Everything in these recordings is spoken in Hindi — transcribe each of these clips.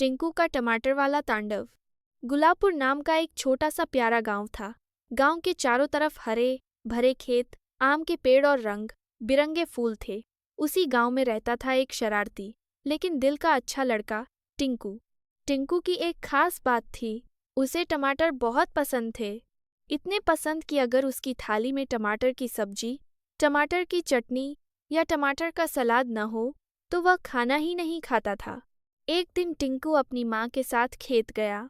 टिंकू का टमाटर वाला तांडव। गुलाबपुर नाम का एक छोटा सा प्यारा गांव था। गांव के चारों तरफ हरे भरे खेत, आम के पेड़ और रंग बिरंगे फूल थे। उसी गांव में रहता था एक शरारती लेकिन दिल का अच्छा लड़का, टिंकू। टिंकू की एक खास बात थी, उसे टमाटर बहुत पसंद थे। इतने पसंद कि अगर उसकी थाली में टमाटर की सब्जी, टमाटर की चटनी या टमाटर का सलाद न हो तो वह खाना ही नहीं खाता था। एक दिन टिंकू अपनी माँ के साथ खेत गया।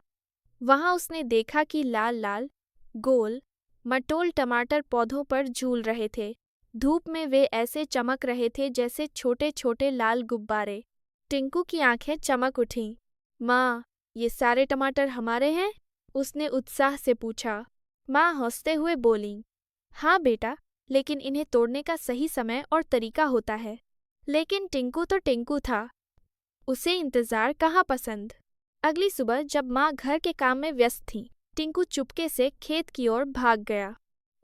वहां उसने देखा कि लाल लाल गोल मटोल टमाटर पौधों पर झूल रहे थे। धूप में वे ऐसे चमक रहे थे जैसे छोटे छोटे लाल गुब्बारे। टिंकू की आंखें चमक उठीं। माँ, ये सारे टमाटर हमारे हैं? उसने उत्साह से पूछा। माँ हंसते हुए बोलीं, हाँ बेटा, लेकिन इन्हें तोड़ने का सही समय और तरीका होता है। लेकिन टिंकू तो टिंकू था, उसे इंतजार कहाँ पसंद। अगली सुबह जब माँ घर के काम में व्यस्त थी, टिंकू चुपके से खेत की ओर भाग गया।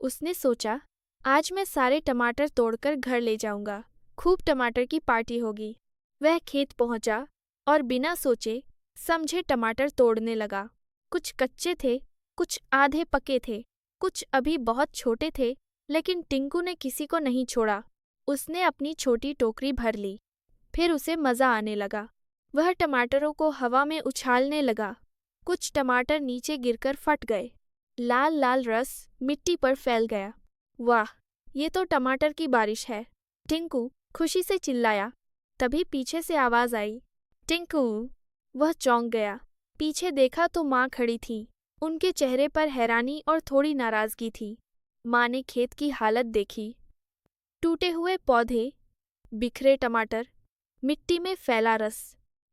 उसने सोचा, आज मैं सारे टमाटर तोड़कर घर ले जाऊंगा, खूब टमाटर की पार्टी होगी। वह खेत पहुंचा और बिना सोचे समझे टमाटर तोड़ने लगा। कुछ कच्चे थे, कुछ आधे पके थे, कुछ अभी बहुत छोटे थे, लेकिन टिंकू ने किसी को नहीं छोड़ा। उसने अपनी छोटी टोकरी भर ली। फिर उसे मज़ा आने लगा। वह टमाटरों को हवा में उछालने लगा। कुछ टमाटर नीचे गिरकर फट गए। लाल लाल रस मिट्टी पर फैल गया। वाह, ये तो टमाटर की बारिश है, टिंकू खुशी से चिल्लाया। तभी पीछे से आवाज़ आई, टिंकू। वह चौंक गया। पीछे देखा तो माँ खड़ी थी। उनके चेहरे पर हैरानी और थोड़ी नाराज़गी थी। माँ ने खेत की हालत देखी। टूटे हुए पौधे, बिखरे टमाटर, मिट्टी में फैला रस।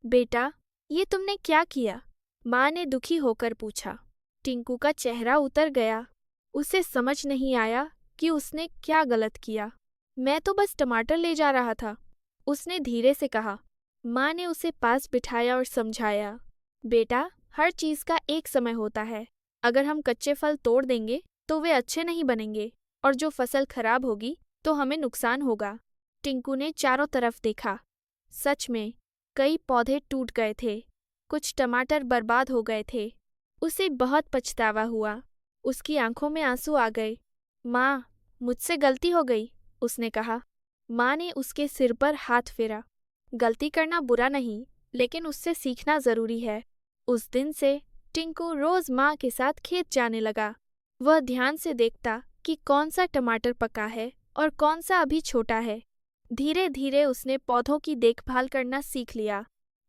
बेटा, ये तुमने क्या किया? माँ ने दुखी होकर पूछा। टिंकू का चेहरा उतर गया। उसे समझ नहीं आया कि उसने क्या गलत किया। मैं तो बस टमाटर ले जा रहा था, उसने धीरे से कहा। माँ ने उसे पास बिठाया और समझाया, बेटा, हर चीज़ का एक समय होता है। अगर हम कच्चे फल तोड़ देंगे तो वे अच्छे नहीं बनेंगे, और जो फसल खराब होगी तो हमें नुकसान होगा। टिंकू ने चारों तरफ देखा। सच में कई पौधे टूट गए थे, कुछ टमाटर बर्बाद हो गए थे। उसे बहुत पछतावा हुआ। उसकी आंखों में आंसू आ गए। माँ, मुझसे गलती हो गई, उसने कहा। माँ ने उसके सिर पर हाथ फेरा। गलती करना बुरा नहीं, लेकिन उससे सीखना ज़रूरी है। उस दिन से टिंकू रोज़ माँ के साथ खेत जाने लगा। वह ध्यान से देखता कि कौन सा टमाटर पका है और कौन सा अभी छोटा है। धीरे धीरे उसने पौधों की देखभाल करना सीख लिया।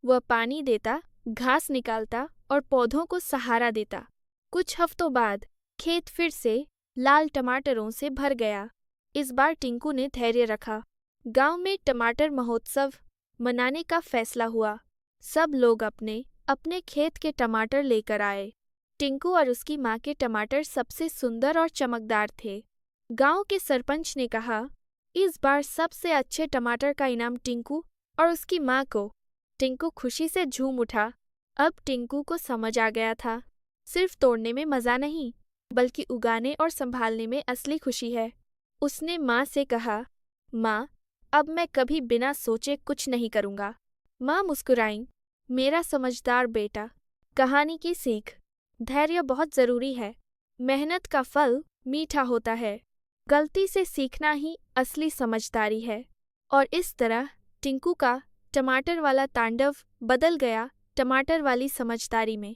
वह पानी देता, घास निकालता और पौधों को सहारा देता। कुछ हफ्तों बाद खेत फिर से लाल टमाटरों से भर गया। इस बार टिंकू ने धैर्य रखा। गांव में टमाटर महोत्सव मनाने का फैसला हुआ। सब लोग अपने अपने खेत के टमाटर लेकर आए। टिंकू और उसकी माँ के टमाटर सबसे सुंदर और चमकदार थे। गांव के सरपंच ने कहा, इस बार सबसे अच्छे टमाटर का इनाम टिंकू और उसकी माँ को। टिंकू खुशी से झूम उठा। अब टिंकू को समझ आ गया था, सिर्फ तोड़ने में मज़ा नहीं, बल्कि उगाने और संभालने में असली खुशी है। उसने माँ से कहा, माँ, अब मैं कभी बिना सोचे कुछ नहीं करूँगा। माँ मुस्कुराईं। मेरा समझदार बेटा। कहानी की सीख, धैर्य बहुत ज़रूरी है। मेहनत का फल मीठा होता है। गलती से सीखना ही असली समझदारी है। और इस तरह टिंकू का टमाटर वाला तांडव बदल गया टमाटर वाली समझदारी में।